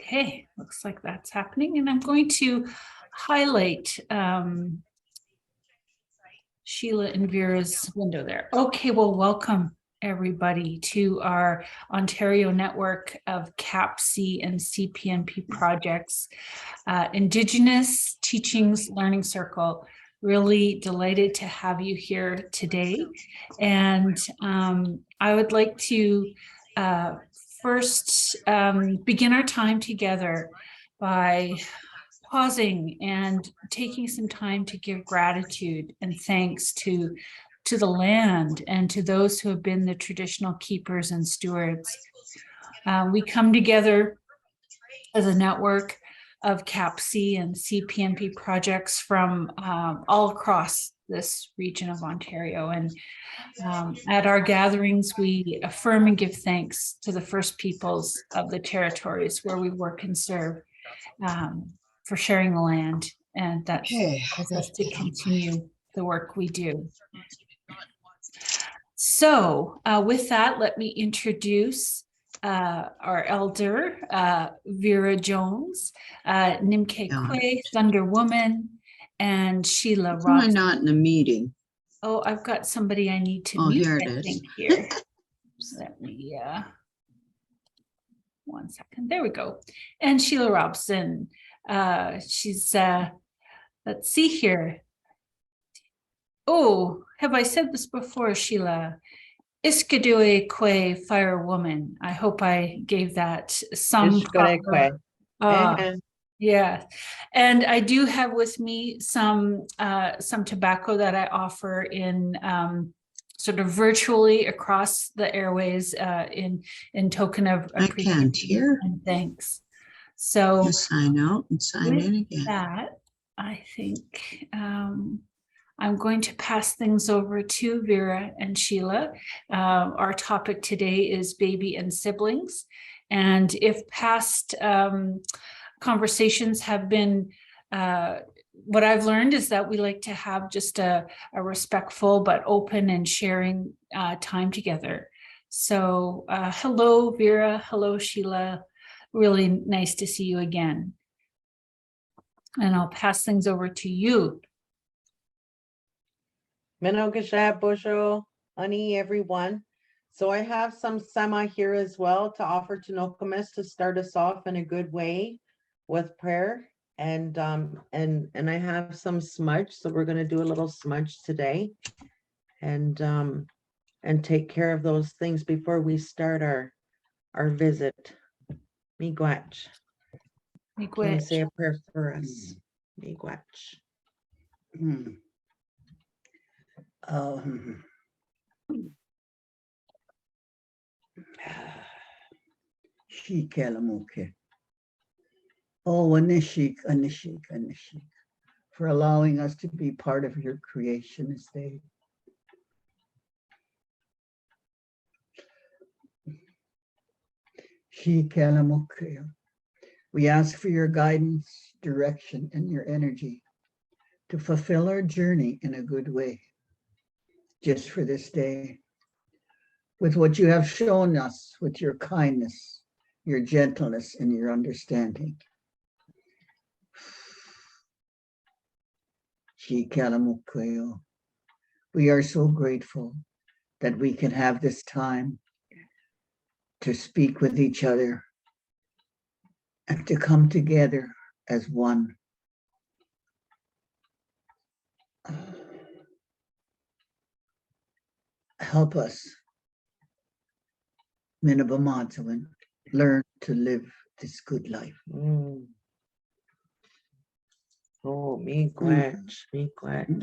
Okay, looks like that's happening, and I'm going to highlight Sheila and Vera's window there. Okay, well, welcome everybody to our Ontario network of CAPC and CPNP projects, Indigenous Teachings Learning Circle. Really delighted to have you here today. And I would like to first begin our time together by pausing and taking some time to give gratitude and thanks to the land and to those who have been the traditional keepers and stewards. We come together as a network of CAPC and CPNP projects from all across this region of Ontario. And at our gatherings, we affirm and give thanks to the First Peoples of the territories where we work and serve, for sharing the land, and that allows us to continue the work we do. So with that, let me introduce our elder, Vera Jones, Nimke Quay, Thunder Woman, and Sheila Robson. Why not in a meeting? Oh, I've got somebody I need to mute. Here it I is. think here. Let me, 1 second. There we go. And Sheila Robson. She's, let's see here. Oh, have I said this before, Sheila? Ishkoodeh Quay Fire Woman. I hope I gave that some proper. Yeah, and I do have with me some tobacco that I offer in sort of virtually across the airways in token of appreciation and thanks. So sign out and sign in again. That I think I'm going to pass things over to Vera and Sheila. Our topic today is baby and siblings, and if past conversations have been, what I've learned is that we like to have just a respectful but open and sharing time together. So hello, Vera. Hello, Sheila. Really nice to see you again. And I'll pass things over to you. Honey, everyone. So I have some sema here as well to offer to Nokomis to start us off in a good way with prayer, and I have some smudge, so we're going to do a little smudge today, and take care of those things before we start our visit. Miigwech. Can you say a prayer for us? Miigwech. Shikelamuke. Oh, Anishik, Anishik, Anishik, for allowing us to be part of your creation this day. Shikelamuke. We ask for your guidance, direction, and your energy to fulfill our journey in a good way, just for this day, with what you have shown us, with your kindness, your gentleness, and your understanding. We are so grateful that we can have this time to speak with each other and to come together as one. Help us, Minabamatuan, learn to live this good life. Oh, miigwech, miigwech.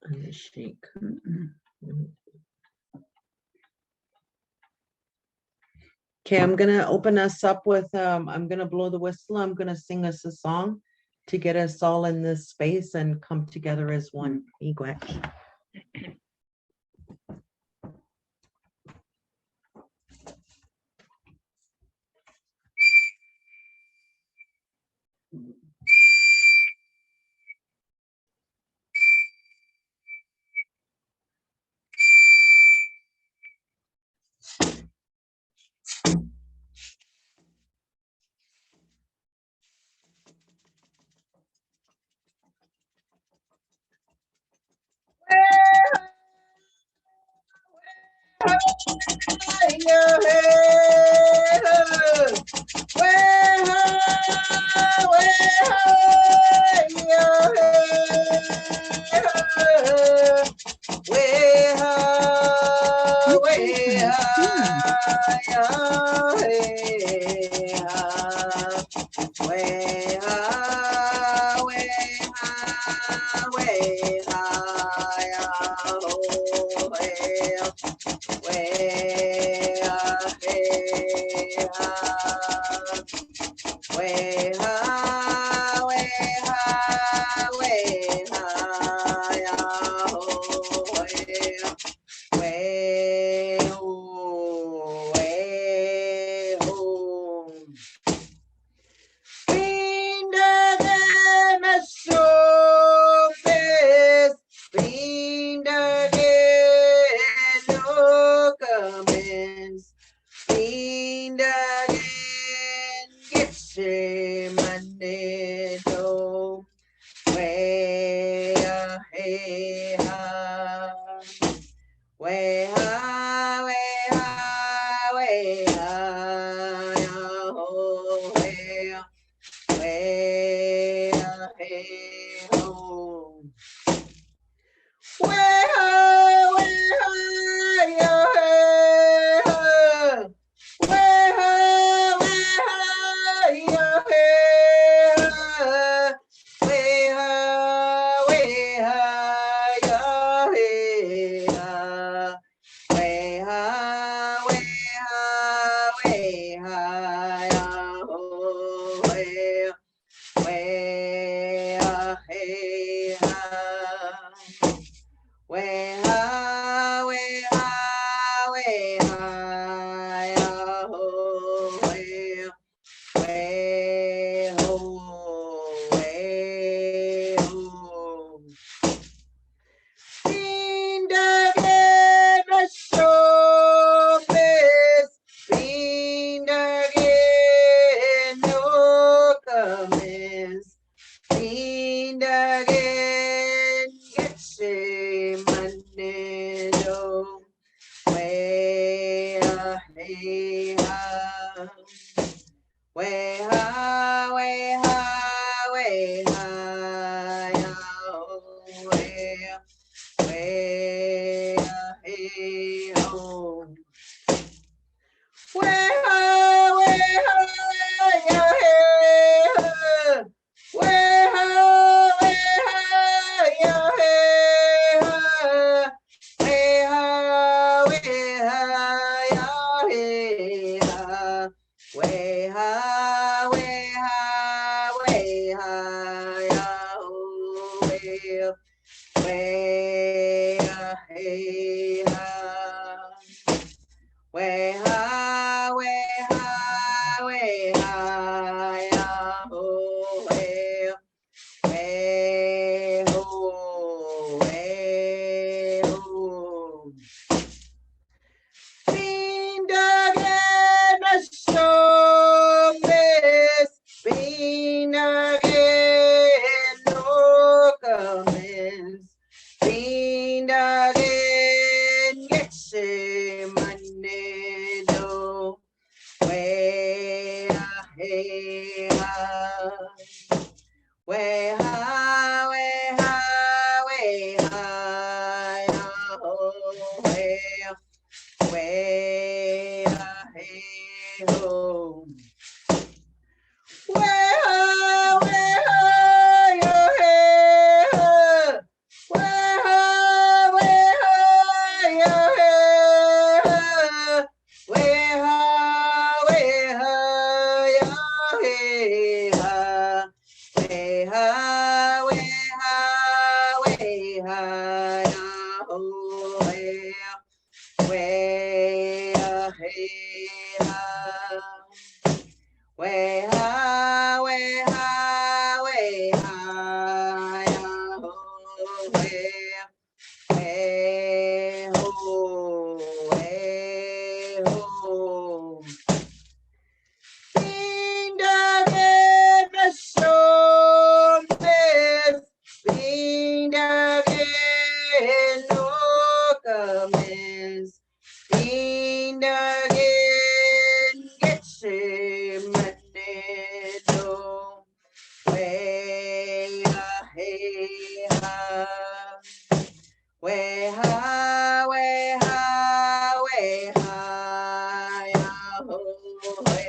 Anishik. Okay, I'm gonna open us up with I'm gonna blow the whistle. I'm gonna sing us a song to get us all in this space and come together as one. Miigwech.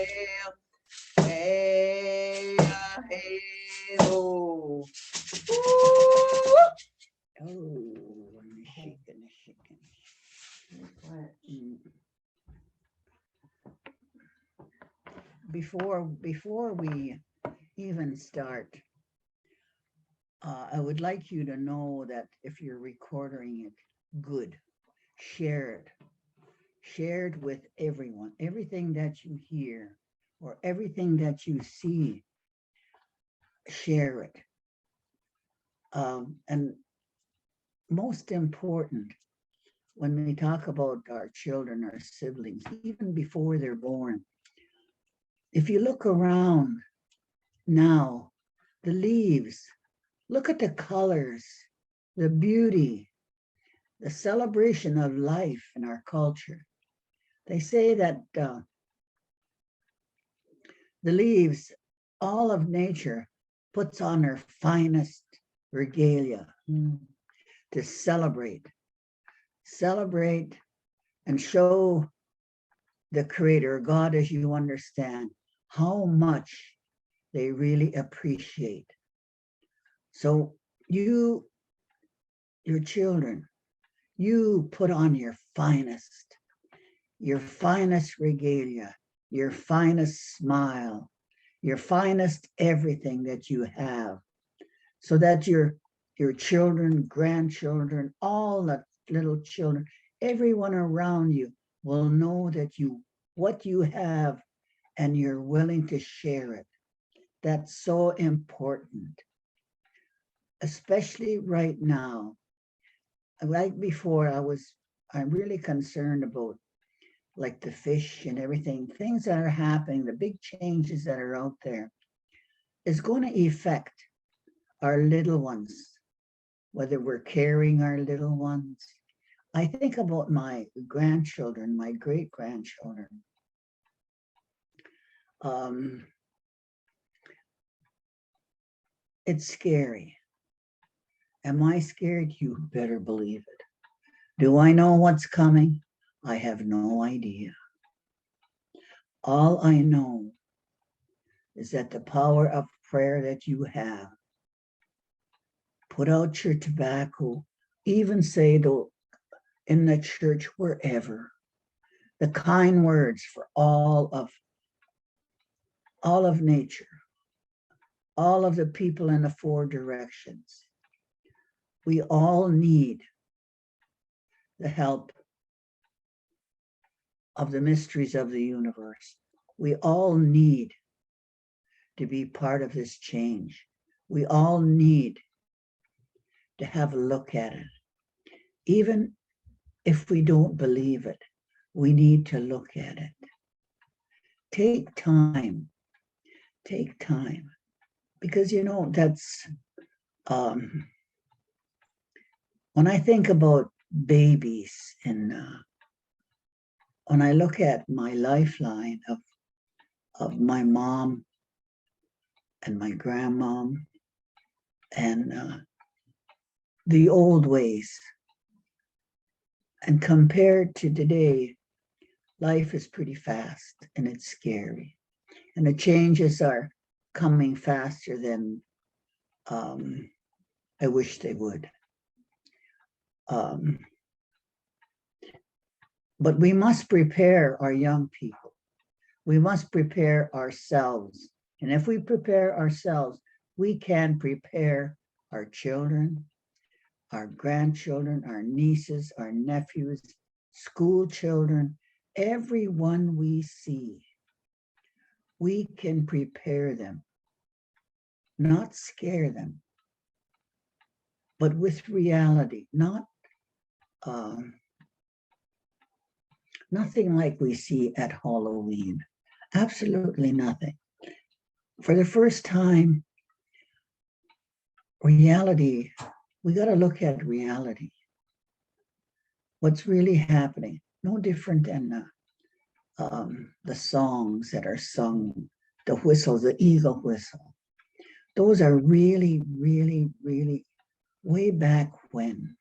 Hey, hey, oh. Oh, and shaking. Mm. Before we even start, I would like you to know that if you're recording it, good, share it. Share it with everyone. Everything that you hear or everything that you see, share it. And most important, when we talk about our children, our siblings, even before they're born, if you look around now, the leaves, look at the colors, the beauty, the celebration of life in our culture. They say that the leaves, all of nature puts on her finest regalia to celebrate and show the Creator, God as you understand, how much they really appreciate. So you, your children, you put on your finest regalia, your finest smile, your finest everything that you have, so that your children, grandchildren, all the little children, everyone around you will know that what you have and you're willing to share it. That's so important, especially right now. Like before, I'm really concerned about like the fish and everything, things that are happening, the big changes that are out there is going to affect our little ones, whether we're carrying our little ones. I think about my grandchildren, my great-grandchildren. It's scary. Am I scared? You better believe it. Do I know what's coming? I have no idea. All I know is that the power of prayer that you have, put out your tobacco, even say though in the church, wherever, the kind words for all of nature, all of the people in the four directions. We all need the help of the mysteries of the universe. We all need to be part of this change. We all need to have a look at it. Even if we don't believe it, we need to look at it. Take time, because you know, that's, when I think about babies and when I look at my lifeline of my mom and my grandmom and the old ways, and compared to today, life is pretty fast and it's scary. And the changes are coming faster than I wish they would. But we must prepare our young people. We must prepare ourselves. And if we prepare ourselves, we can prepare our children, our grandchildren, our nieces, our nephews, school children, everyone we see. We can prepare them, not scare them, but with reality, not nothing like we see at Halloween. Absolutely nothing. For the first time, reality, we got to look at reality. What's really happening? No different than the songs that are sung, the whistles, the eagle whistle. Those are really, really, really way back when.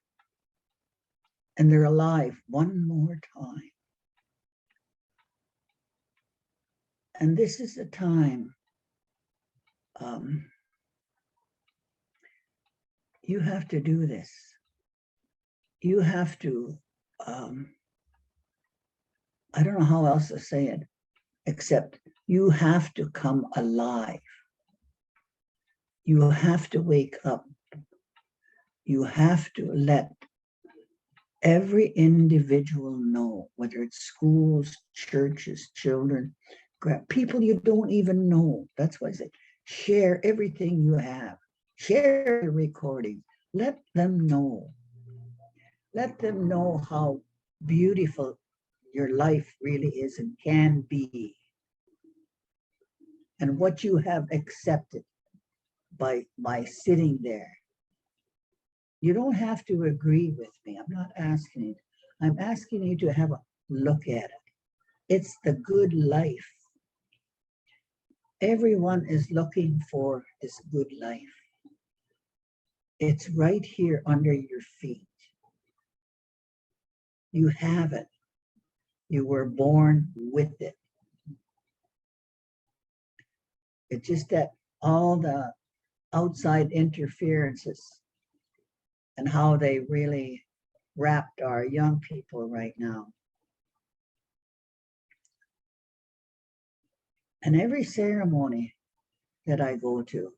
And they're alive one more time. And this is the time you have to do this. You have to, I don't know how else to say it, except you have to come alive. You have to wake up. You have to let every individual know, whether it's schools, churches, children, people you don't even know. That's why I say, share everything you have. Share the recordings. Let them know. Let them know how beautiful your life really is and can be. And what you have accepted by sitting there. You don't have to agree with me. I'm not asking you. I'm asking you to have a look at it. It's the good life. Everyone is looking for this good life. It's right here under your feet. You have it. You were born with it. It's just that all the outside interferences and how they really wrapped our young people right now. And every ceremony that I go to,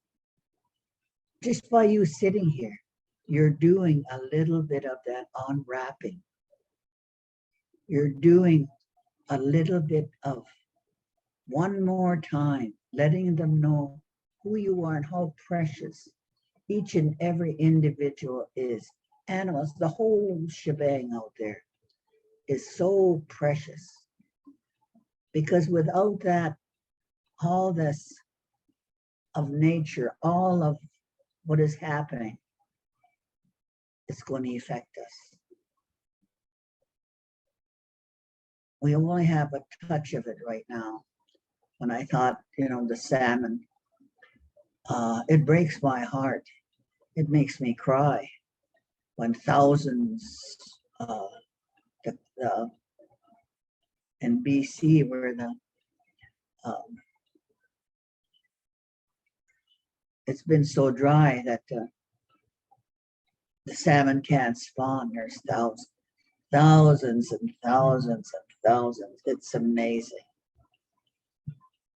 just by you sitting here, you're doing a little bit of that unwrapping. You're doing a little bit of one more time, letting them know who you are and how precious each and every individual is. Animals, the whole shebang out there is so precious. Because without that, all this of nature, all of what is happening, it's going to affect us. We only have a touch of it right now. When I thought, the salmon, it breaks my heart. It makes me cry when thousands in BC where it's been so dry that the salmon can't spawn. There's thousands and thousands and thousands. It's amazing.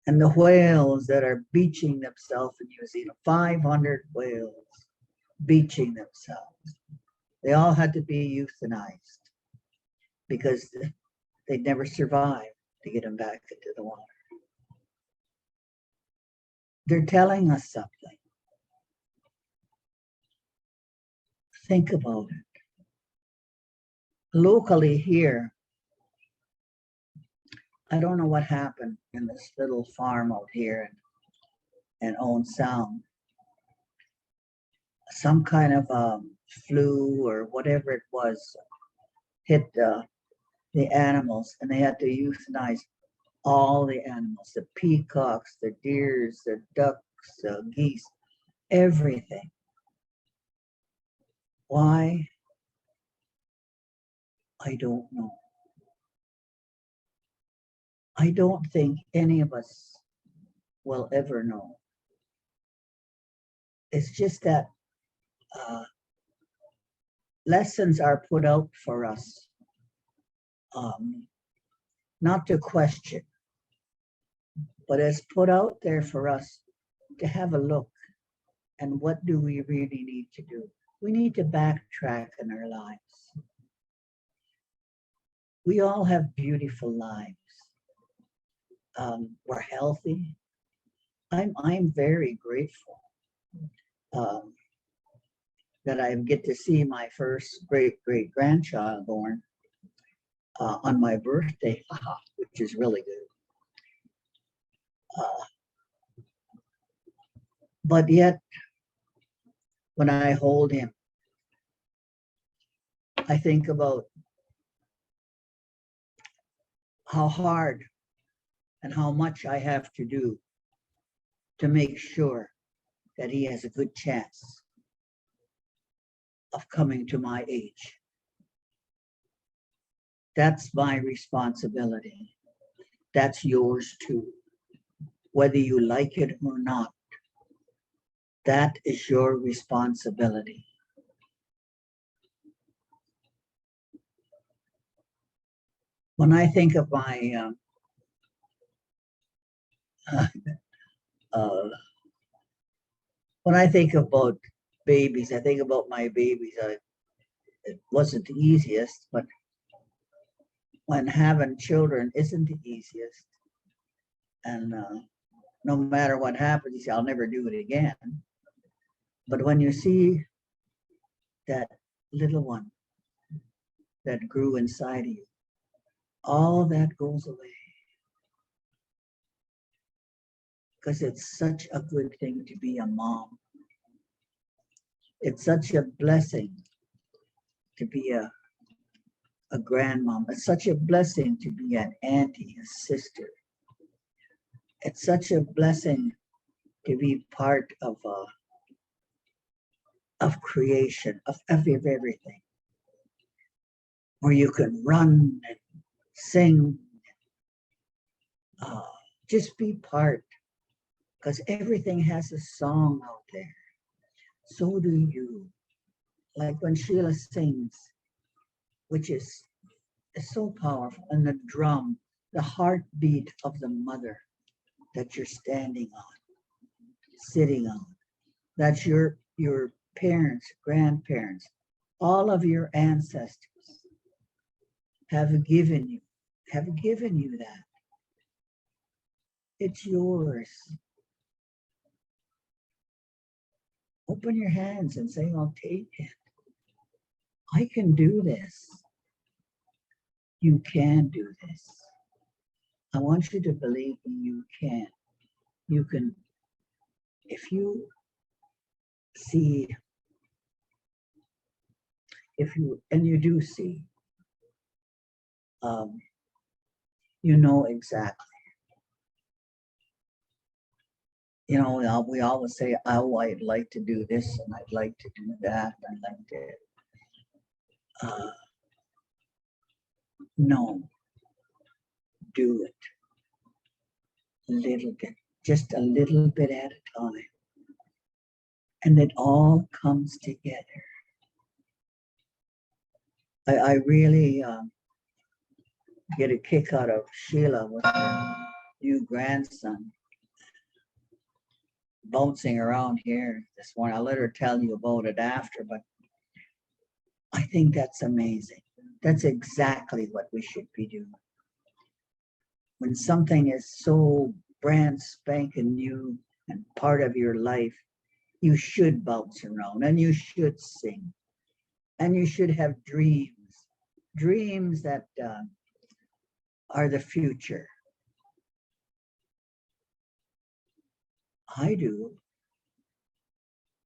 And the whales that are beaching themselves in New Zealand, 500 whales beaching themselves. They all had to be euthanized because they'd never survive to get them back into the water. They're telling us something. Think about it. Locally here, I don't know what happened in this little farm out here in Owen Sound. Some kind of flu or whatever it was hit the animals, and they had to euthanize all the animals, the peacocks, the deers, the ducks, the geese, everything. Why? I don't know. I don't think any of us will ever know. It's just that lessons are put out for us, not to question, but it's put out there for us to have a look. And what do we really need to do? We need to backtrack in our lives. We all have beautiful lives. We're healthy. I'm very grateful that I get to see my first great-great-grandchild born on my birthday, which is really good. But yet, when I hold him, I think about how hard and how much I have to do to make sure that he has a good chance of coming to my age. That's my responsibility. That's yours too. whether you like it or not. That is your responsibility. When I think of my when I think about babies, I think about my babies. It wasn't the easiest, but when having children isn't the easiest, and no matter what happens, you say, I'll never do it again. But when you see that little one that grew inside of you, all that goes away. Because it's such a good thing to be a mom. It's such a blessing to be a grandmom. It's such a blessing to be an auntie, a sister. It's such a blessing to be part of creation, of everything. Where you can run and sing, just be part. Because everything has a song out there. So do you. Like when Sheila sings, which is so powerful, and the drum, the heartbeat of the mother that you're standing on, sitting on. That's your parents, grandparents, all of your ancestors have given you that. It's yours. Open your hands and say, I'll take it. I can do this. You can do this. I want you to believe you can. You can, if you see, and you do see, you know exactly. You know, we always say, oh, I'd like to do this and I'd like to do that. I'd like to, no, do it. A little bit, just a little bit at a time. And it all comes together. I really get a kick out of Sheila with her new grandson bouncing around here this morning. I'll let her tell you about it after, but I think that's amazing. That's exactly what we should be doing. When something is so brand spanking new and part of your life, you should bounce around and you should sing and you should have dreams that are the future. I do.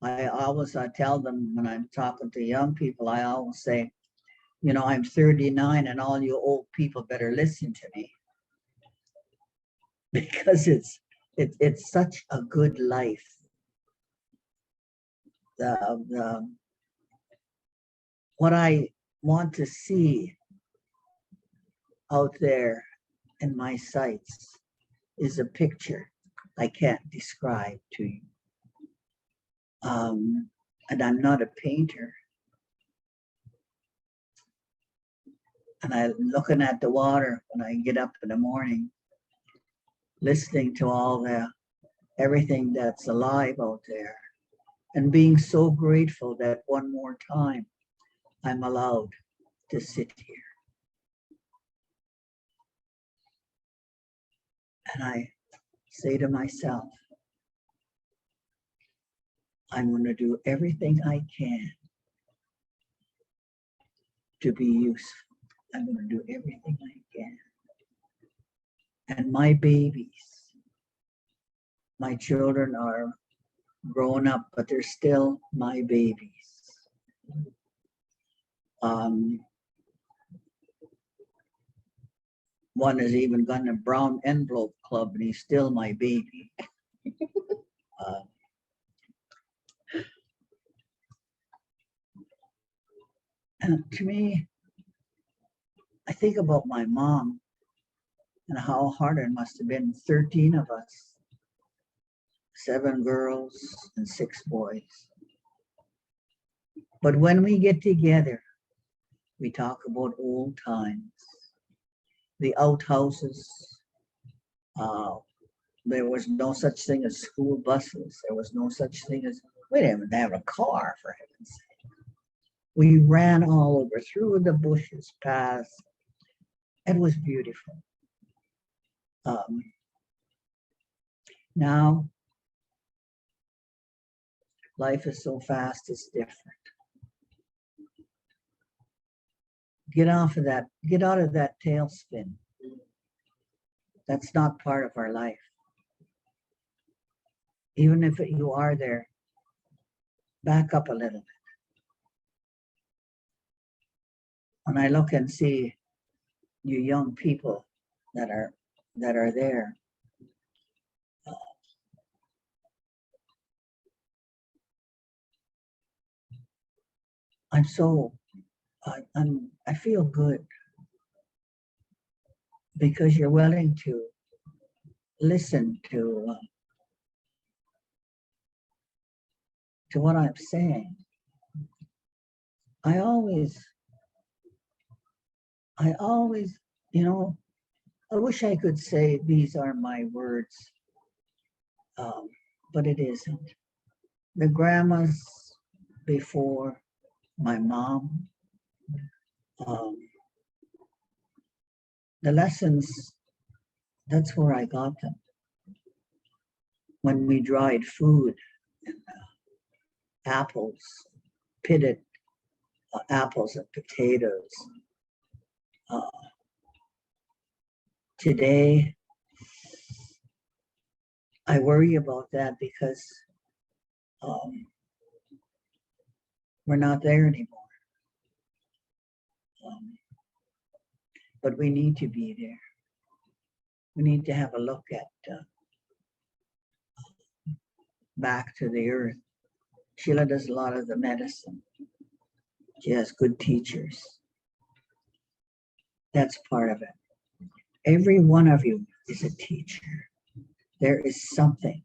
I always tell them when I'm talking to young people, I always say, you know, I'm 39 and all you old people better listen to me. Because it's such a good life. What I want to see out there in my sights is a picture I can't describe to you. And I'm not a painter. And I'm looking at the water when I get up in the morning, listening to all everything that's alive out there, and being so grateful that one more time I'm allowed to sit here. And I say to myself, I'm going to do everything I can to be useful. I'm going to do everything I can. And my babies, my children are grown up, but they're still my babies. One has even gone to Brown Envelope Club and he's still my baby. And to me, I think about my mom and how hard it must have been, 13 of us 7 girls and 6 boys. But when we get together, we talk about old times, the outhouses. There was no such thing as school buses. There was no such thing as, we didn't even have a car, for heaven's sake. We ran all over, through the bushes, past. It was beautiful. Now, life is so fast, it's different. Get off of that, get out of that tailspin. That's not part of our life. Even if you are there, back up a little bit. When I look and see you young people that are there, I feel good because you're willing to listen to what I'm saying. I always, you know, I wish I could say these are my words, but it isn't. The grandmas before my mom, the lessons, that's where I got them. When we dried food and apples, pitted apples and potatoes. Today, I worry about that because we're not there anymore. But we need to be there. We need to have a look at back to the earth. Sheila does a lot of the medicine. She has good teachers. That's part of it. Every one of you is a teacher. There is something.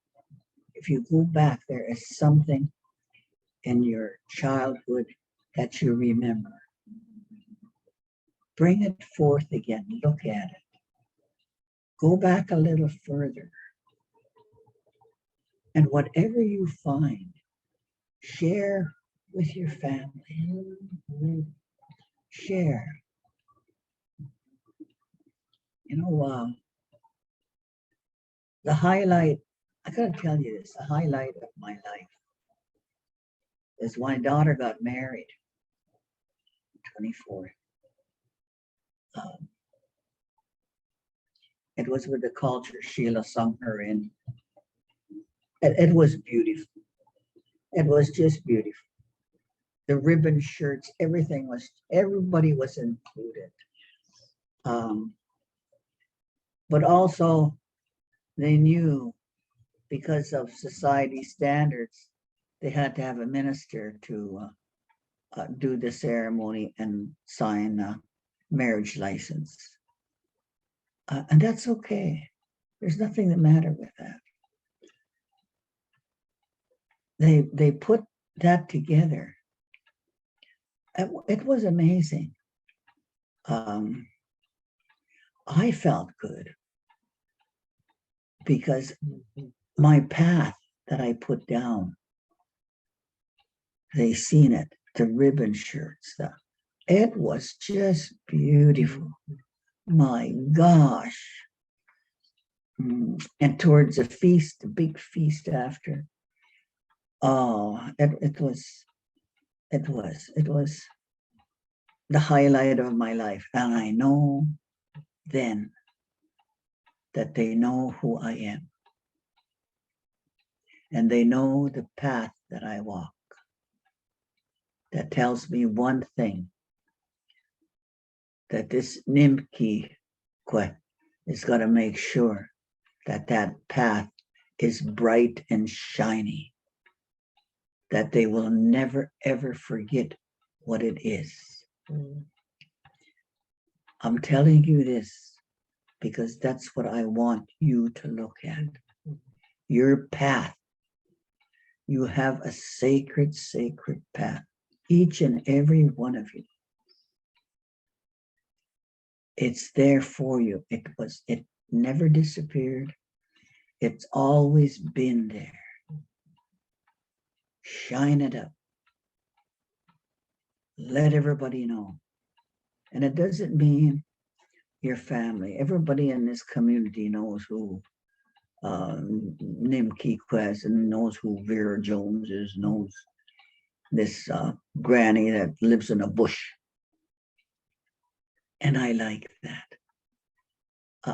If you go back, there is something in your childhood that you remember. Bring it forth again. Look at it. Go back a little further. And whatever you find, share with your family. Share. You know, the highlight, I gotta tell you this, the highlight of my life is when my daughter got married, 24. It was with the culture Sheila sung her in. It was beautiful. It was just beautiful. The ribbon shirts, everybody was included. But also they knew because of society standards, they had to have a minister to do the ceremony and sign a marriage license. And that's okay. There's nothing the matter with that. They put that together. It was amazing. I felt good because my path that I put down, they seen it, the ribbon shirts, it was just beautiful. My gosh. And towards the feast, the big feast after, it was the highlight of my life. And I know then that they know who I am. And they know the path that I walk. That tells me one thing, that this Nimke is going to make sure that that path is bright and shiny, that they will never, ever forget what it is. I'm telling you this because that's what I want you to look at. Your path You have a sacred, sacred path, each and every one of you. It's there for you. It never disappeared. It's always been there. Shine it up. Let everybody know. And it doesn't mean your family. Everybody in this community knows who Nimke Quest and knows who Vera Jones is, knows this granny that lives in a bush. And I like that.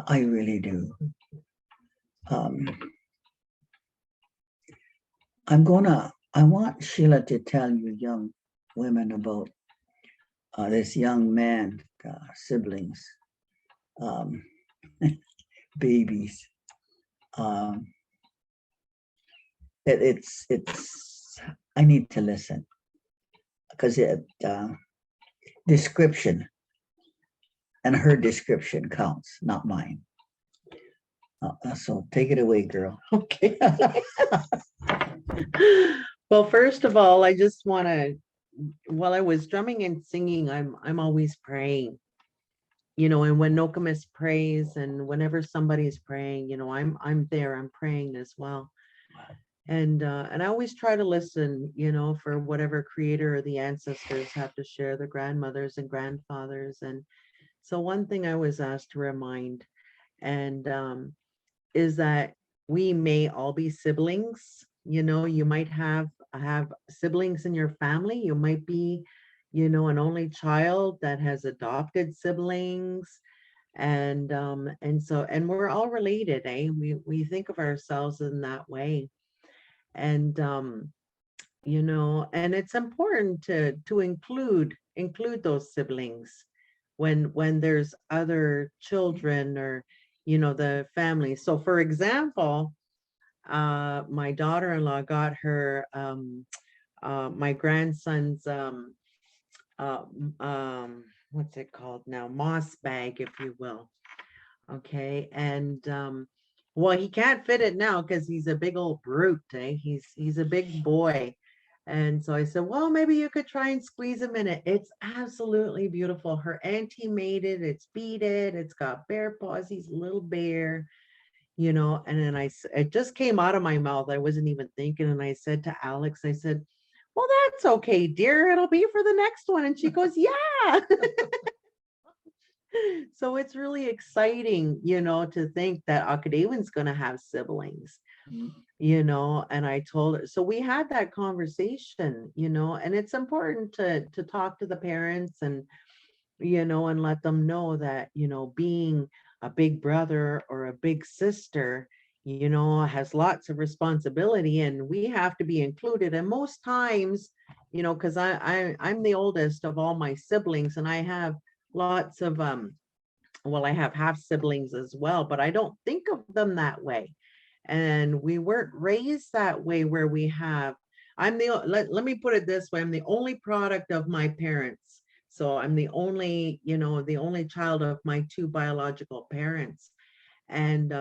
I really do. I want Sheila to tell you young women about this young man, siblings, babies. I need to listen because description and her description counts, not mine. So take it away, girl. Okay. Well, first of all, I just want to, while I was drumming and singing, I'm always praying, you know, and when Nokomis prays and whenever somebody's praying, you know, I'm there, I'm praying as well. And I always try to listen, you know, for whatever creator or the ancestors have to share, the grandmothers and grandfathers. And so one thing I was asked to remind and is that we may all be siblings. You know, you might have siblings in your family. You might be, you know, an only child that has adopted siblings. And we're all related, eh? We think of ourselves in that way. And you know, and it's important to include those siblings when there's other children or, you know, the family. So for example, my daughter-in-law got her my grandson's what's it called now, moss bag, if you will. Okay. And well, he can't fit it now because he's a big old brute, eh? He's a big boy. And so I said, well, maybe you could try and squeeze him in it. It's absolutely beautiful. Her auntie made it. It's beaded. It's got bear paws. He's a little bear, you know. And then it just came out of my mouth. I wasn't even thinking. And I said to Alex, I said, well, that's okay, dear. It'll be for the next one. And she goes, yeah. So it's really exciting, you know, to think that Oct2022's going to have siblings, you know. And I told her, so we had that conversation, you know, and it's important to talk to the parents and, you know, and let them know that, you know, being a big brother or a big sister, you know, has lots of responsibility and we have to be included. And most times, you know, because I'm the oldest of all my siblings and I have lots of well, I have half siblings as well, but I don't think of them that way. And we weren't raised that way where we have, let me put it this way, I'm the only product of my parents. So I'm the only, you know, the only child of my two biological parents. And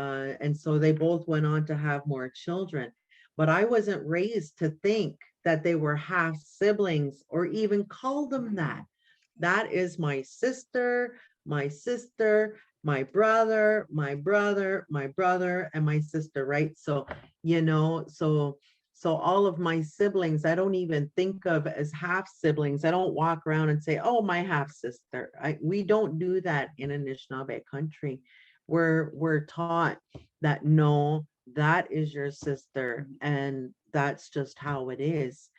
so they both went on to have more children, but I wasn't raised to think that they were half siblings or even call them that. That is my sister, my brother, my brother, and my sister, right? So, you know, so all of my siblings, I don't even think of as half siblings. I don't walk around and say, oh, my half sister. We don't do that in Anishinaabe country. We're taught that no, that is your sister, and that's just how it is.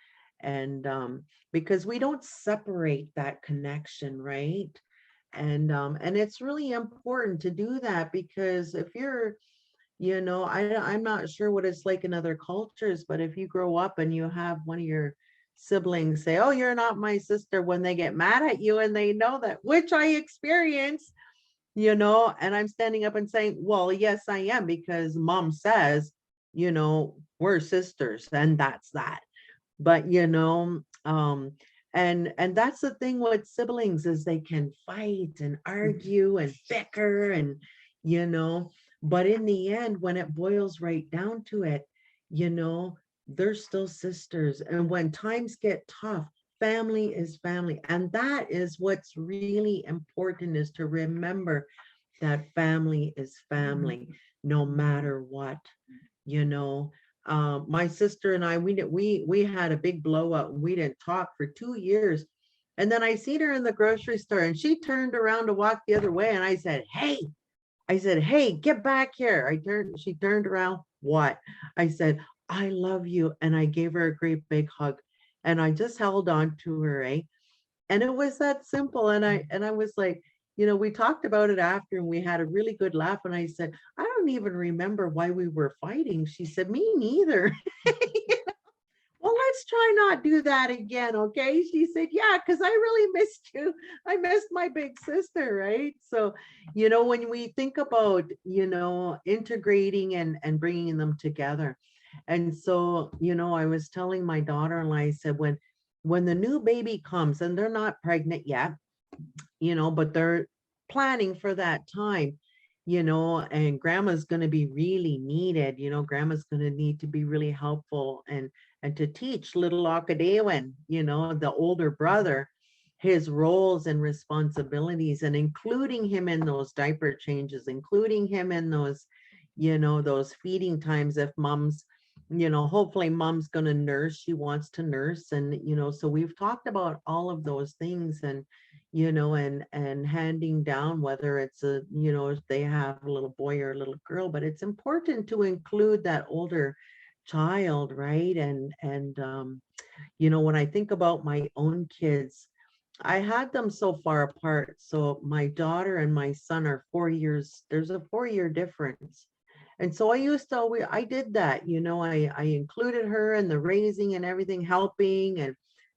And because we don't separate that connection, right? And it's really important to do that because if you're, you know, I'm not sure what it's like in other cultures, but if you grow up and you have one of your siblings say, oh, you're not my sister, when they get mad at you and they know that, which I experience, you know, and I'm standing up and saying, well, yes, I am, because mom says, you know, we're sisters and that's that. But, you know, and that's the thing with siblings is they can fight and argue and bicker and, you know, but in the end, when it boils right down to it, you know, they're still sisters. And when times get tough, family is family. And that is what's really important, is to remember that family is family, no matter what, you know. My sister and I, we had a big blow up. We didn't talk for 2 years. And then I seen her in the grocery store and she turned around to walk the other way. And I said, hey, get back here. She turned around. What? I said, I love you. And I gave her a great big hug. And I just held on to her, eh? And it was that simple. And I was like, we talked about it after and we had a really good laugh. And I said, I don't even remember why we were fighting. She said, me neither. Well, let's try not do that again, okay? She said, yeah, because I really missed you. I missed my big sister, right? So, when we think about, integrating and bringing them together. And so, I was telling my daughter-in-law, I said, when the new baby comes, and they're not pregnant yet, but they're planning for that time, and grandma's going to be really needed, grandma's going to need to be really helpful and to teach little Oct2022, the older brother, his roles and responsibilities, and including him in those diaper changes, including him in those, those feeding times. If mom's, hopefully mom's going to nurse, she wants to nurse. And, so we've talked about all of those things, and, and handing down, whether it's if they have a little boy or a little girl, but it's important to include that older child, right? And when I think about my own kids, I had them so far apart. So my daughter and my son are 4 years, there's a 4-year difference. And so I did that, I included her in the raising and everything, helping and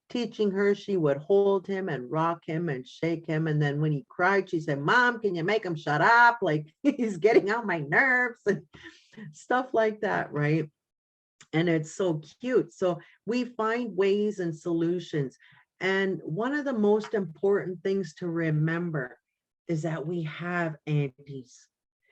teaching her. She would hold him and rock him and shake him. And then when he cried, she said, Mom, can you make him shut up? Like, he's getting on my nerves and stuff like that, right? And it's so cute. So we find ways and solutions. And one of the most important things to remember is that we have aunties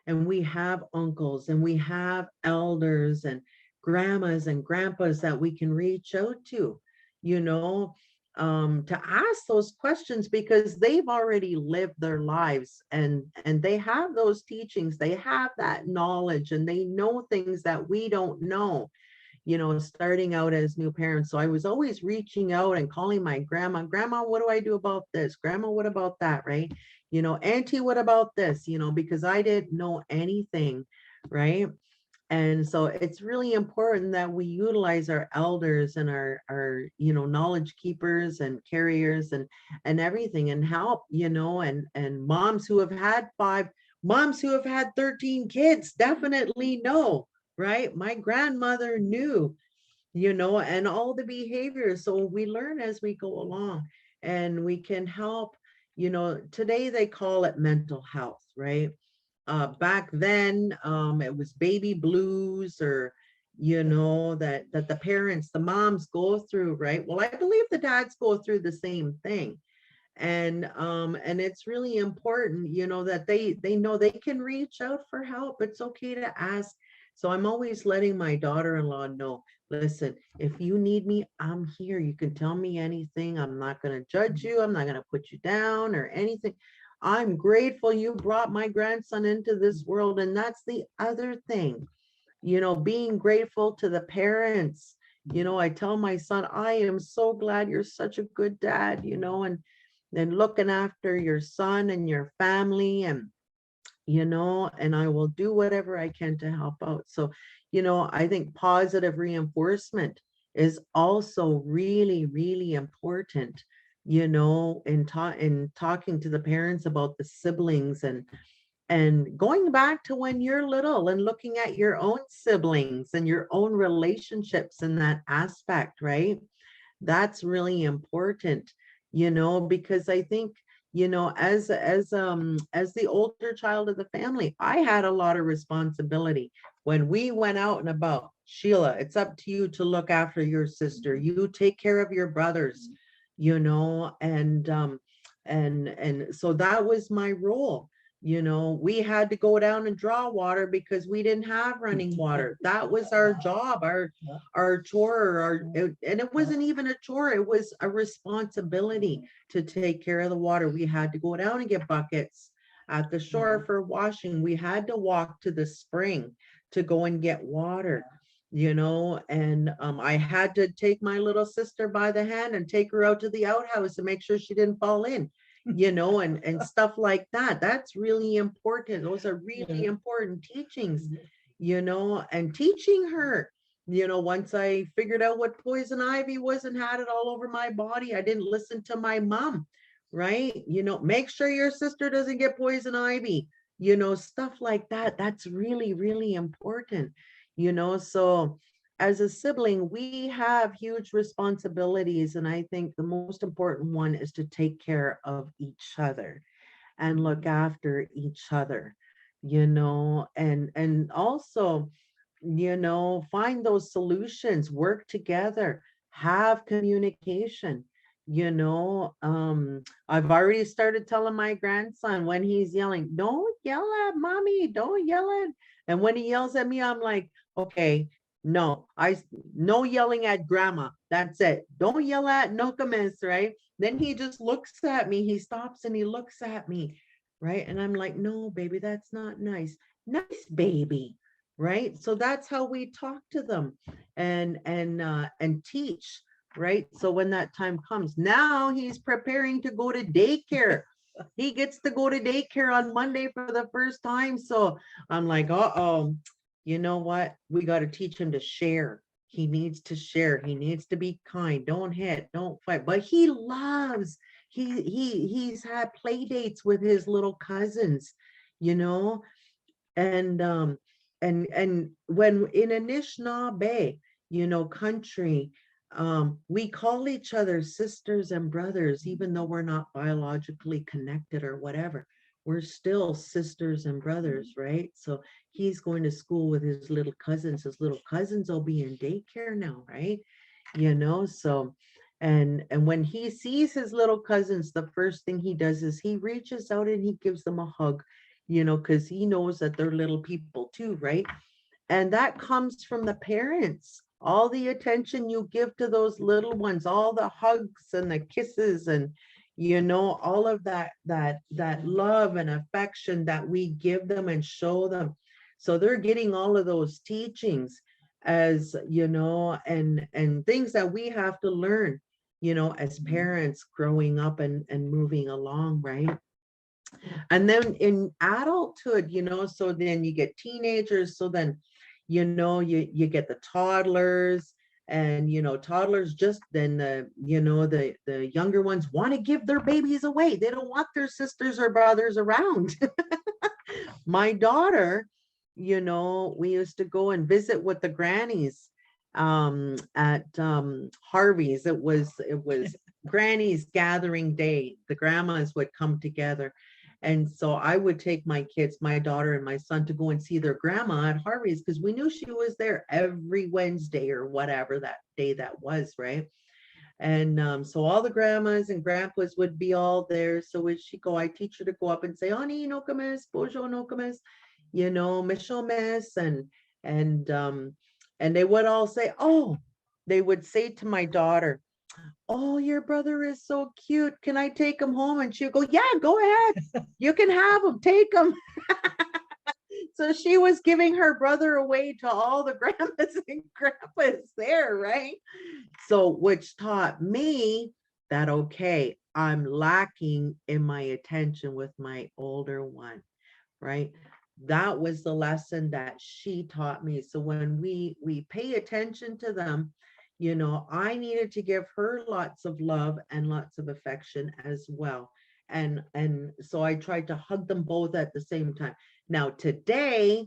and we have uncles and we have elders and grandmas and grandpas that we can reach out to, to ask those questions, because they've already lived their lives and they have those teachings, they have that knowledge, and they know things that we don't know, starting out as new parents. So I was always reaching out and calling my grandma, what do I do about this? Grandma, what about that? Right? Auntie, what about this? Because I didn't know anything, right? And so it's really important that we utilize our elders and our knowledge keepers and carriers and everything, and help, and moms who have had 13 kids definitely know, right? My grandmother knew, and all the behaviors. So we learn as we go along, and we can help, today they call it mental health, right? Back then, it was baby blues, or, that the parents, the moms go through, right? Well, I believe the dads go through the same thing. And it's really important, that they know they can reach out for help. It's okay to ask. So I'm always letting my daughter-in-law know, listen, if you need me, I'm here. You can tell me anything. I'm not going to judge you. I'm not going to put you down or anything. I'm grateful you brought my grandson into this world. And that's the other thing, being grateful to the parents. I tell my son, I am so glad you're such a good dad, and looking after your son and your family, and and I will do whatever I can to help out. So, I think positive reinforcement is also really, really important, in talking to the parents about the siblings, and going back to when you're little and looking at your own siblings and your own relationships in that aspect, right? That's really important, because I think, as the older child of the family, I had a lot of responsibility when we went out and about. Sheila, it's up to you to look after your sister. You take care of your brothers, and so that was my role. You know, we had to go down and draw water because we didn't have running water. That was our job, our chore, and it wasn't even a chore. It was a responsibility to take care of the water. We had to go down and get buckets at the shore for washing. We had to walk to the spring to go and get water, you know, and I had to take my little sister by the hand and take her out to the outhouse to make sure she didn't fall in, you know, and stuff like that. That's really important. Those are really important teachings, you know, and teaching her, you know, once I figured out what poison ivy was and had it all over my body, I didn't listen to my mom, right? You know, make sure your sister doesn't get poison ivy, you know, stuff like that. That's really, really important, you know. So as a sibling, we have huge responsibilities. And I think the most important one is to take care of each other and look after each other, you know, and also, you know, find those solutions, work together, have communication, you know. I've already started telling my grandson when he's yelling, don't yell at mommy, don't yell at, and when he yells at me, I'm like, okay, no yelling at grandma, that's it, don't yell at Nokomis, right? Then he just looks at me, he stops and he looks at me, right? And I'm like, no baby, that's not nice, nice baby, right? So that's how we talk to them and teach, right? So when that time comes, now he's preparing to go to daycare. He gets to go to daycare on Monday for the first time. So I'm like, uh-oh, you know what? We got to teach him to share. He needs to share. He needs to be kind. Don't hit, don't fight. But he loves, he's had play dates with his little cousins, you know, and when in Anishinaabe, you know, country, we call each other sisters and brothers, even though we're not biologically connected or whatever. We're still sisters and brothers, right? So he's going to school with his little cousins. His little cousins will be in daycare now, right? You know, so and when he sees his little cousins, the first thing he does is he reaches out and he gives them a hug, you know, because he knows that they're little people too, right? And that comes from the parents. All the attention you give to those little ones, all the hugs and the kisses, and you know, all of that love and affection that we give them and show them. So they're getting all of those teachings, as you know, and things that we have to learn, you know, as parents growing up and moving along, right? And then in adulthood, you know, so then you get teenagers, so then, you know, you get the toddlers, and you know, toddlers, just then you know, the younger ones want to give their babies away. They don't want their sisters or brothers around. My daughter, you know, we used to go and visit with the grannies at Harvey's. It was Granny's gathering day. The grandmas would come together. And so I would take my kids, my daughter and my son, to go and see their grandma at Harvey's, because we knew she was there every Wednesday or whatever that day that was, right? And so all the grandmas and grandpas would be all there. So when she go, I teach her to go up and say, Ani Nokomis, Bojo Nokomis, you know, Mishomis, and they would all say, oh, they would say to my daughter, oh, your brother is so cute. Can I take him home? And she'll go, yeah, go ahead. You can have him, take him. So she was giving her brother away to all the grandmas and grandpas there, right? So which taught me that, okay, I'm lacking in my attention with my older one, right? That was the lesson that she taught me. So when we pay attention to them, you know, I needed to give her lots of love and lots of affection as well. And so I tried to hug them both at the same time. Now today,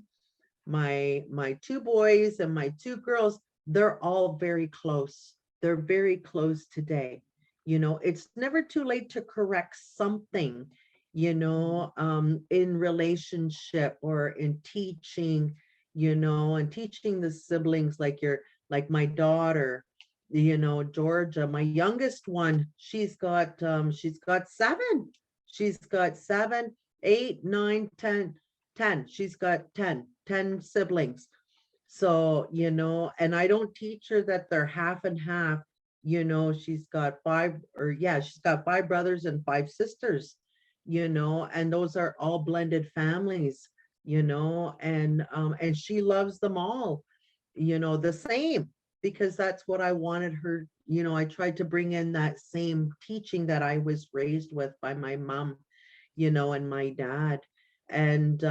my two boys and my two girls, they're all very close. They're very close today. You know, it's never too late to correct something, you know, in relationship or in teaching, you know, and teaching the siblings, like my daughter, you know, Georgia, my youngest one, she's got 7. She's got 7. 8, 9, 10, 10. She's got 10 siblings. So, you know, and I don't teach her that they're half and half. You know, she's got she's got 5 brothers and 5 sisters, you know, and those are all blended families, you know, and she loves them all, you know, the same, because that's what I wanted her, you know, I tried to bring in that same teaching that I was raised with by my mom, you know, and my dad. And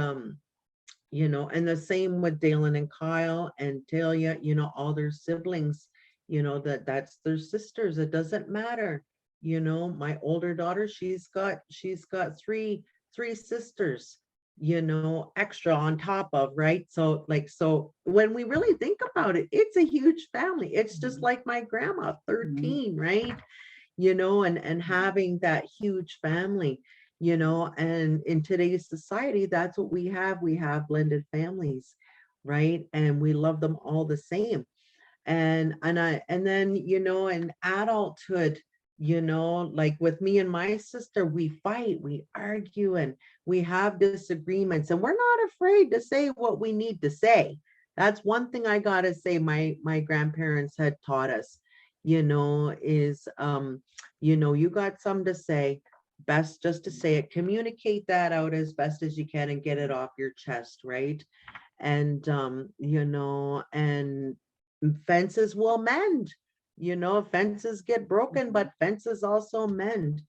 you know, and the same with Dalen and Kyle and Talia, you know, all their siblings, you know, that's their sisters. It doesn't matter. You know, my older daughter, she's got 3 sisters, you know, extra on top of, right? So like, so when we really think about it, it's a huge family. It's just like my grandma, 13, right? You know, and having that huge family, you know, and in today's society, that's what we have. We have blended families, right? And we love them all the same. And then, you know, in adulthood, you know, like with me and my sister, we fight, we argue, and we have disagreements, and we're not afraid to say what we need to say. That's one thing I gotta say my grandparents had taught us, you know, is you know, you got something to say, best just to say it, communicate that out as best as you can and get it off your chest, right? And you know, and fences will mend, you know, fences get broken, but fences also mend,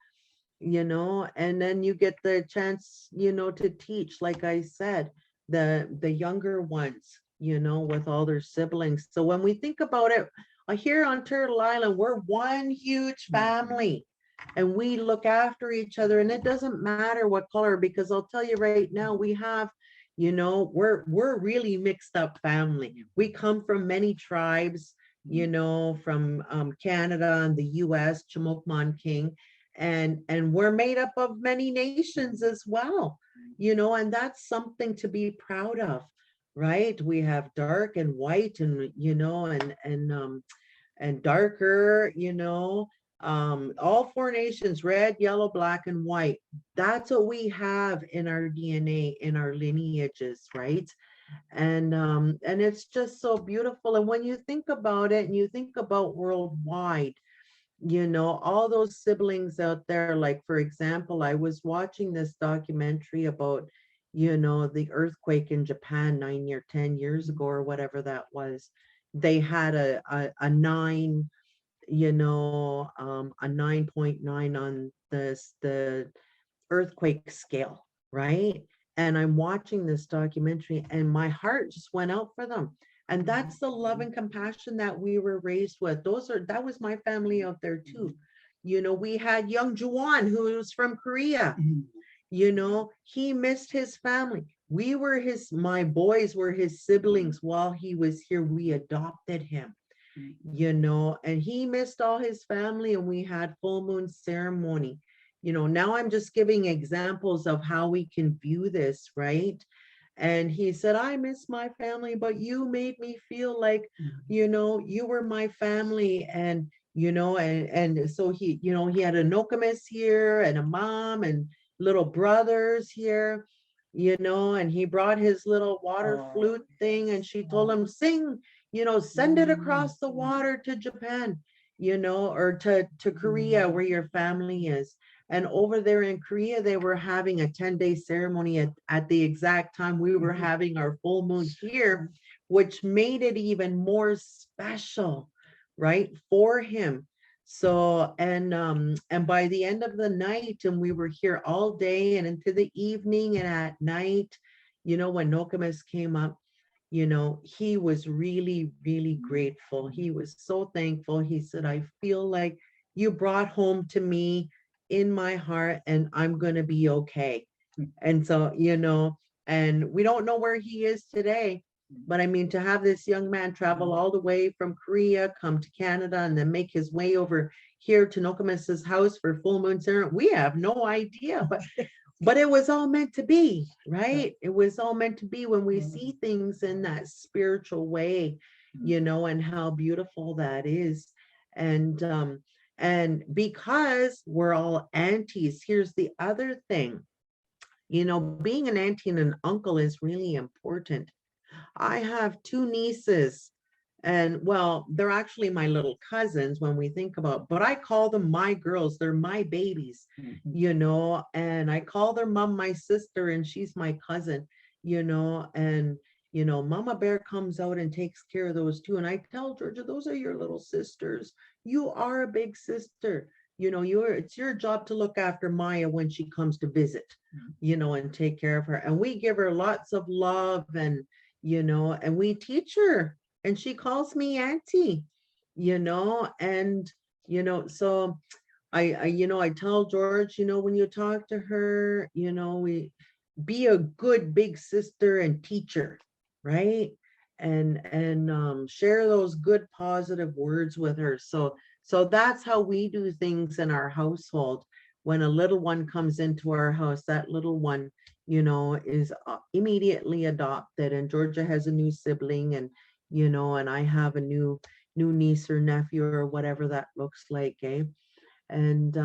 you know, and then you get the chance, you know, to teach, like I said, the younger ones, you know, with all their siblings. So when we think about it, here on Turtle Island, we're one huge family, and we look after each other, and it doesn't matter what color, because I'll tell you right now, we have, you know, we're really mixed up family. We come from many tribes, you know, from Canada and the US, Chimokman King, and we're made up of many nations as well, you know, and that's something to be proud of, right? We have dark and white, and you know, and darker, you know, all 4 nations, red, yellow, black, and white. That's what we have in our DNA, in our lineages, right? And it's just so beautiful. And when you think about it, and you think about worldwide, you know, all those siblings out there, like, for example, I was watching this documentary about, you know, the earthquake in Japan 10 years ago, or whatever that was. They had a 9, you know, a 9.9 on the earthquake scale, right? And I'm watching this documentary, and my heart just went out for them. And that's the love and compassion that we were raised with. That was my family out there too. You know, we had young Juan, who was from Korea. You know, he missed his family. My boys were his siblings while he was here. We adopted him, you know, and he missed all his family, and we had full moon ceremony. You know, now I'm just giving examples of how we can view this, right? And he said, I miss my family, but you made me feel like, you know, you were my family. And, you know, and so he, you know, he had a Nokomis here, and a mom, and little brothers here, you know, and he brought his little water flute thing, and she told him, sing, you know, send it across the water to Japan, you know, or to Korea, where your family is. And over there in Korea, they were having a 10-day ceremony at the exact time we were having our full moon here, which made it even more special, right, for him. So, and by the end of the night, and we were here all day and into the evening and at night, you know, when Nokomis came up, you know, he was really, really grateful. He was so thankful. He said, I feel like you brought home to me in my heart, and I'm going to be okay. And so, you know, and we don't know where he is today, but I mean, to have this young man travel all the way from Korea, come to Canada, and then make his way over here to Nokomis's house for full moon ceremony, we have no idea, but it was all meant to be, right? It was all meant to be when we see things in that spiritual way, you know, and how beautiful that is. And because we're all aunties, here's the other thing, You know, being an auntie and an uncle is really important. I have two nieces, and well, they're actually my little cousins when we think about, but I call them my girls. They're my babies, you know, and I call their mom my sister, and she's my cousin, you know, and you know, Mama Bear comes out and takes care of those two. And I tell Georgia, those are your little sisters. You are a big sister. You know, it's your job to look after Maya when she comes to visit, you know, and take care of her. And we give her lots of love, and, you know, and we teach her, and she calls me auntie, you know, and, you know, so you know, I tell George, you know, when you talk to her, you know, be a good big sister and teacher, right? And share those good positive words with her. So that's how we do things in our household. When a little one comes into our house, that little one, you know, is immediately adopted, and Georgia has a new sibling, and, you know, and I have a new niece or nephew or whatever that looks like, eh? And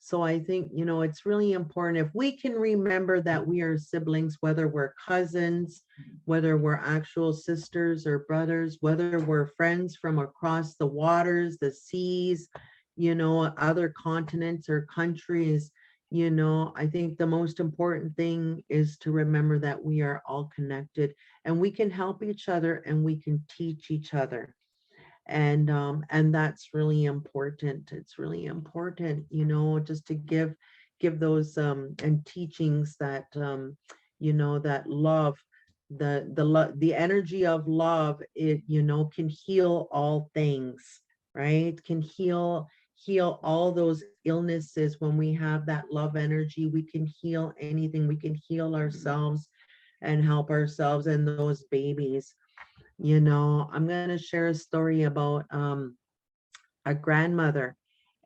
so I think, you know, it's really important if we can remember that we are siblings, whether we're cousins, whether we're actual sisters or brothers, whether we're friends from across the waters, the seas, you know, other continents or countries. You know, I think the most important thing is to remember that we are all connected, and we can help each other, and we can teach each other. And that's really important. It's really important, you know, just to give those and teachings that you know, that love, the energy of love, it, you know, can heal all things, right? Can heal all those illnesses. When we have that love energy, we can heal anything. We can heal ourselves and help ourselves and those babies. You know, I'm going to share a story about a grandmother,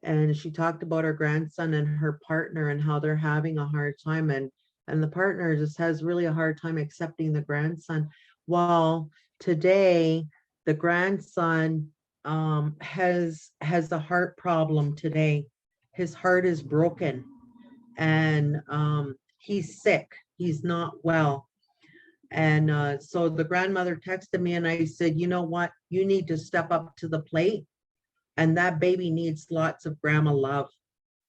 and she talked about her grandson and her partner and how they're having a hard time, and the partner just has really a hard time accepting the grandson. Well, today the grandson has a heart problem today. His heart is broken, and he's sick. He's not well. And so the grandmother texted me, and I said, you know what? You need to step up to the plate, and that baby needs lots of grandma love.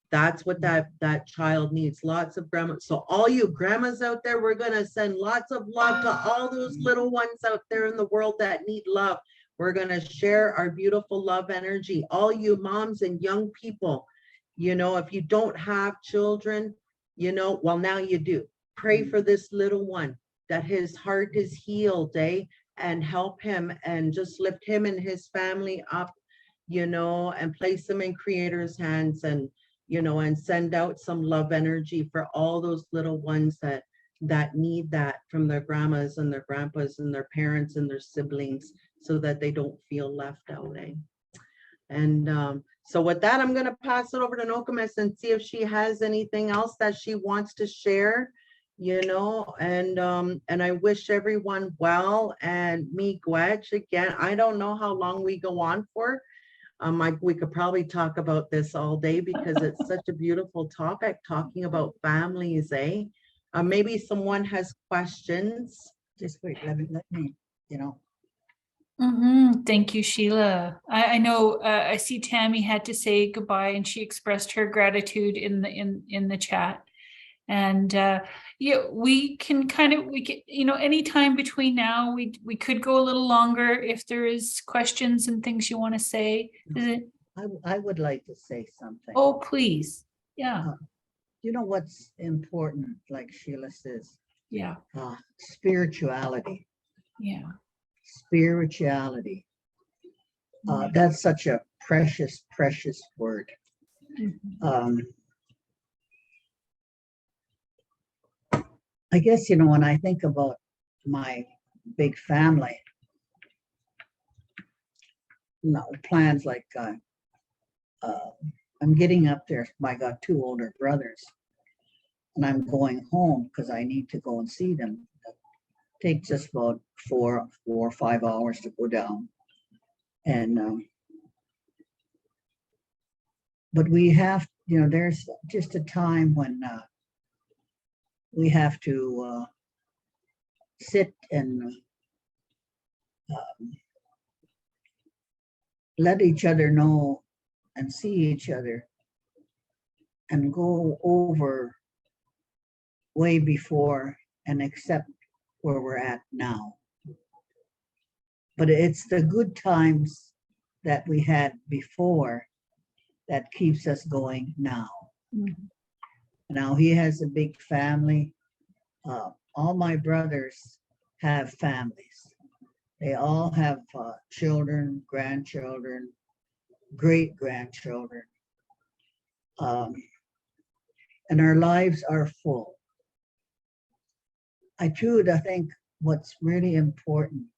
That's what that child needs, lots of grandma. So all you grandmas out there, we're going to send lots of love to all those little ones out there in the world that need love. We're going to share our beautiful love energy. All you moms and young people, you know, if you don't have children, you know, well, now you do. Pray for this little one, that his heart is healed, and help him, and just lift him and his family up, you know, and place them in Creator's hands, and, you know, and send out some love energy for all those little ones that need that from their grandmas and their grandpas and their parents and their siblings, so that they don't feel left out, And so with that, I'm going to pass it over to Nokomis and see if she has anything else that she wants to share. You know, and I wish everyone well, and me Gwetch again. I don't know how long we go on for. We could probably talk about this all day, because it's such a beautiful topic, talking about families, maybe someone has questions. Just wait, let me, you know. Thank you, Sheila. I know I see Tammy had to say goodbye, and she expressed her gratitude in the chat. And yeah, we can you know, anytime between now, we could go a little longer if there is questions and things you want to say. Is it? I would like to say something. Oh, please. Yeah. You know what's important, like Sheila says? Yeah. Spirituality. Yeah. Spirituality. That's such a precious, precious word. I guess, you know, when I think about my big family, you know, plans like I'm getting up there. I got two older brothers, and I'm going home because I need to go and see them. It takes just about 4 or 5 hours to go down. And but we have, you know, there's just a time when we have to sit and let each other know and see each other and go over way before and accept where we're at now. But it's the good times that we had before that keeps us going now. Mhm. Now he has a big family. All my brothers have families. They all have children, grandchildren, great grandchildren. And our lives are full. I think what's really important,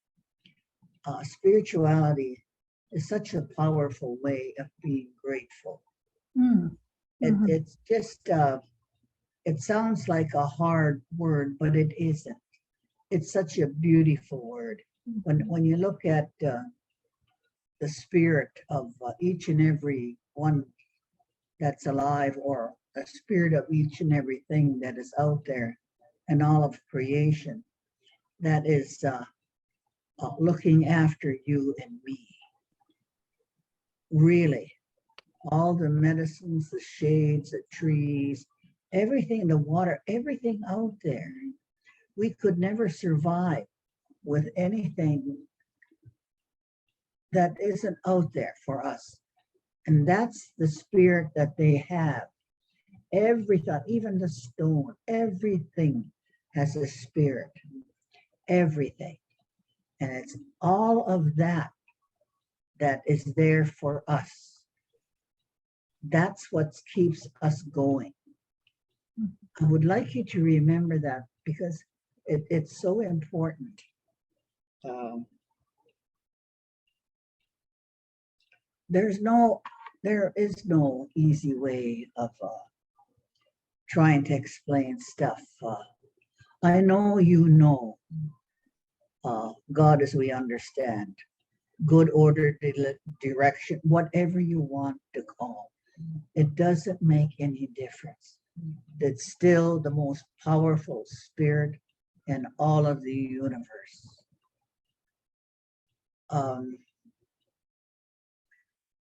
spirituality is such a powerful way of being grateful. Mm. Mhm. It's just, it sounds like a hard word, but it isn't. It's such a beautiful word. When you look at the spirit of each and every one that's alive, or the spirit of each and everything that is out there and all of creation, that is looking after you and me. Really, all the medicines, the shades, the trees, everything, the water, everything out there. We could never survive with anything that isn't out there for us. And that's the spirit that they have. Everything, even the stone, everything has a spirit. Everything. And it's all of that that is there for us. That's what keeps us going. I would like you to remember that, because it's so important. There is no easy way of trying to explain stuff. I know you know God as we understand, good order, direction, whatever you want to call. It doesn't make any difference. It's still the most powerful spirit in all of the universe.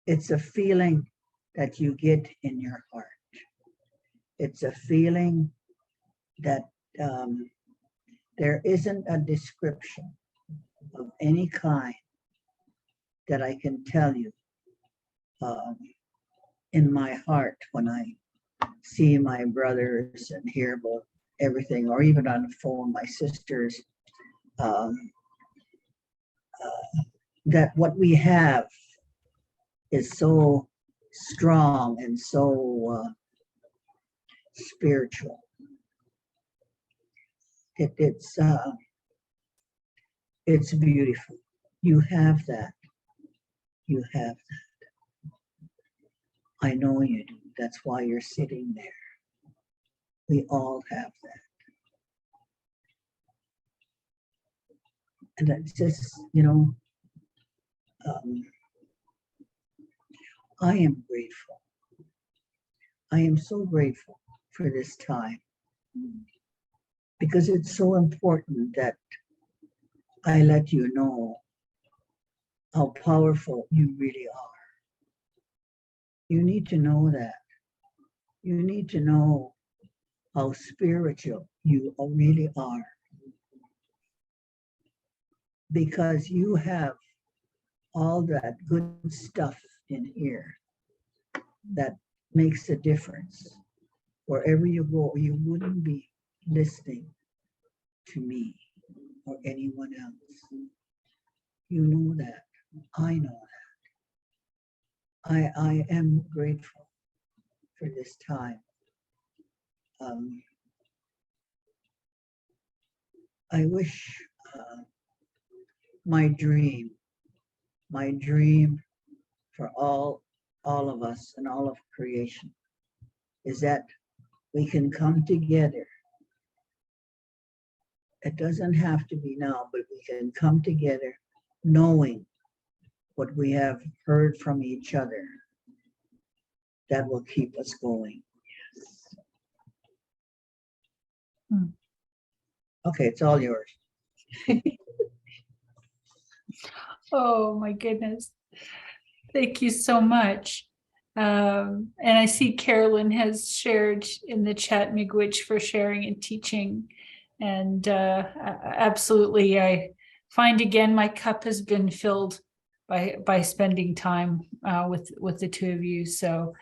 It's a feeling that you get in your heart. It's a feeling that there isn't a description of any kind that I can tell you in my heart when I see my brothers and hear about everything, or even on the phone, my sisters, that what we have is so strong and so spiritual. It's beautiful. You have that. You have that. I know you do. That's why you're sitting there. We all have that. And that's just, I am grateful. I am so grateful for this time, because it's so important that I let you know how powerful you really are. You need to know that. You need to know how spiritual you really are, because you have all that good stuff in here that makes a difference. Wherever you go, you wouldn't be listening to me or anyone else. You know that. I know that. I am grateful for this time. I wish my dream for all of us and all of creation is that we can come together. It doesn't have to be now, but we can come together knowing what we have heard from each other. That will keep us going. Okay, it's all yours. Oh, my goodness. Thank you so much. And I see Carolyn has shared in the chat, Miigwech, for sharing and teaching. And absolutely, I find again, my cup has been filled by spending time with the two of you. So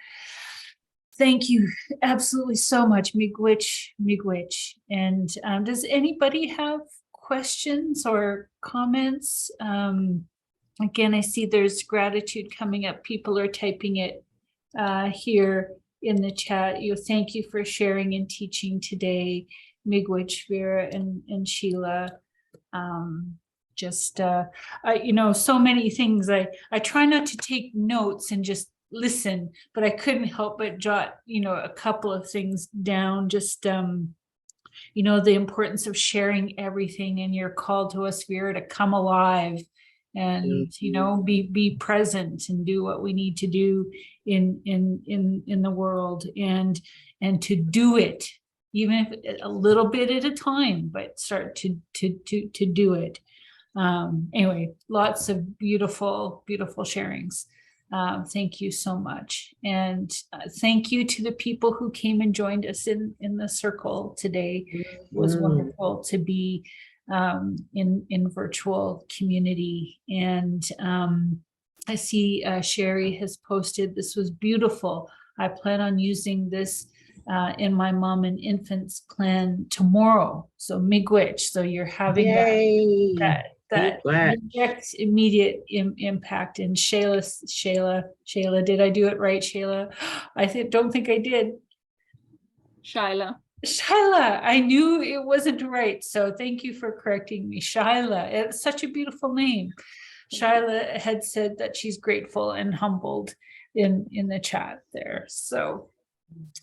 thank you absolutely so much, Miigwech. And does anybody have questions or comments? Again, I see there's gratitude coming up. People are typing it here in the chat. Thank you for sharing and teaching today, Miigwech, Vera, and Sheila. So many things. I try not to take notes and just listen, but I couldn't help but jot, a couple of things down. Just the importance of sharing everything, and your call to us, Vera, to come alive and be present and do what we need to do in the world, and to do it, even if a little bit at a time, but start to do it. Anyway, lots of beautiful sharings. Thank you so much. And thank you to the people who came and joined us in the circle today. It was wonderful to be in virtual community. And I see Sherry has posted, this was beautiful. I plan on using this in my mom and infants plan tomorrow. So Miigwech, so you're having that direct, immediate impact. And Sheila, did I do it right, Sheila? Don't think I did. Sheila, I knew it wasn't right. So thank you for correcting me. Sheila, it's such a beautiful name. Sheila had said that she's grateful and humbled in the chat there. So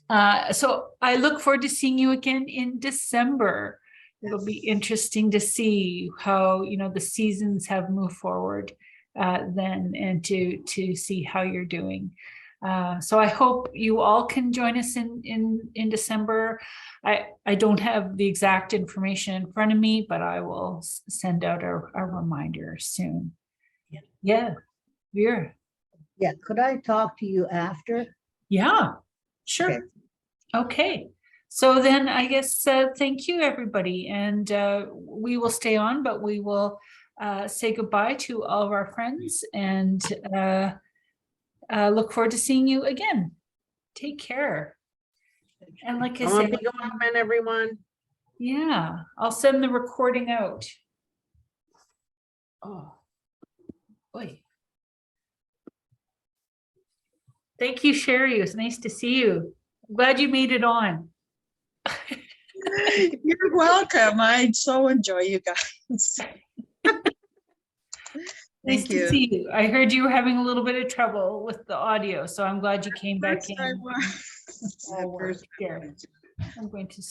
I look forward to seeing you again in December. It'll be interesting to see how, the seasons have moved forward then, and to see how you're doing. So I hope you all can join us in December. I don't have the exact information in front of me, but I will send out a reminder soon. Yeah, Vera. Yeah, could I talk to you after? Yeah, sure. Okay. So then I guess thank you, everybody. And we will stay on, but we will say goodbye to all of our friends, and look forward to seeing you again. Take care. And like I said, everyone. yeah, I'll send the recording out. Oh, boy. Thank you, Sherry. It was nice to see you. I'm glad you made it on. you're welcome. I so enjoy you guys. Nice to see you. I heard you were having a little bit of trouble with the audio, so I'm glad you came back in. First I was. I'm going to stop.